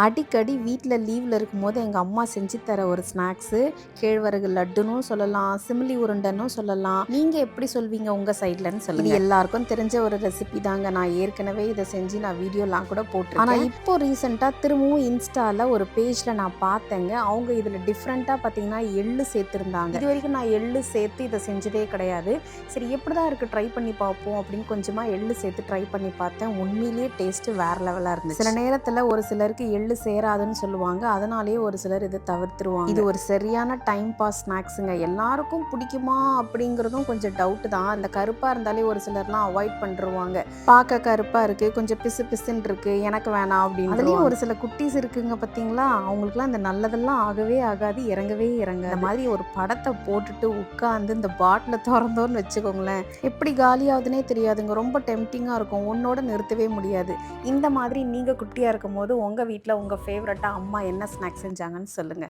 அடிக்கடி வீட்டில் லீவில் இருக்கும்போது எங்கள் அம்மா செஞ்சு தர ஒரு ஸ்நாக்ஸு கேழ்வரகு லட்டுன்னு சொல்லலாம், சிமிலி உருண்டைன்னு சொல்லலாம். நீங்கள் எப்படி சொல்வீங்க உங்கள் சைட்லன்னு சொல்லுங்கள். இது எல்லாருக்கும் தெரிஞ்ச ஒரு ரெசிபி தாங்க. நான் ஏற்கனவே இதை செஞ்சு நான் வீடியோலாம் கூட போட்டிருக்கேன். ஆனால் இப்போ ரீசெண்டாக திரும்பவும் இன்ஸ்டாவில் ஒரு பேஜில் நான் பார்த்தேங்க. அவங்க இதில் டிஃப்ரெண்ட்டாக பார்த்தீங்கன்னா எள்ளு சேர்த்துருந்தாங்க. இது வரைக்கும் நான் எள்ளு சேர்த்து இதை செஞ்சதே கிடையாது. சரி எப்படி தான் இருக்குது ட்ரை பண்ணி பார்ப்போம் அப்படின்னு கொஞ்சமாக எள்ளு சேர்த்து ட்ரை பண்ணி பார்த்தேன். உண்மையிலேயே டேஸ்ட்டு வேறு லெவலாக இருந்துச்சு. சில நேரத்தில் ஒரு சிலருக்கு எள்ளு சேராதுன்னு சொல்லுவாங்க, அதனாலேயே ஒரு சிலர் இதை தவிர்த்துருவாங்க. இது ஒரு சரியான டைம் பாஸ் ஸ்நாக்ஸுங்க. எல்லாருக்கும் பிடிக்குமா அப்படிங்கிறதும் கொஞ்சம் டவுட் தான். அந்த கருப்பாக இருந்தாலே ஒரு சிலர்லாம் அவாய்ட் பண்ணிருவாங்க. பார்க்க கருப்பாக இருக்குது, கொஞ்சம் பிசு பிசுன்னு இருக்குது, எனக்கு வேணாம் அப்படின்னு. அதுலேயும் ஒரு சில குட்டீஸ் இருக்குங்க பார்த்தீங்களா, அவங்களுக்குலாம் இந்த நல்லதெல்லாம் ஆகவே ஆகாது, இறங்கவே இறங்க. இந்த மாதிரி ஒரு படத்தை போட்டுட்டு உட்காந்து இந்த பாட்டிலை திறந்தோன்னு வச்சுக்கோங்களேன், எப்படி காலியாகுதுன்னே தெரியாதுங்க. ரொம்ப டெம்டிங்காக இருக்கும், ஒன்னோட நிறுத்தவே முடியாது. இந்த மாதிரி நீங்கள் குட்டியாக இருக்கும் போது உங்கள் வீட்டில் உங்கள் ஃபேவரட்டாக அம்மா என்ன ஸ்நாக்ஸ் செஞ்சாங்கன்னு சொல்லுங்கள்.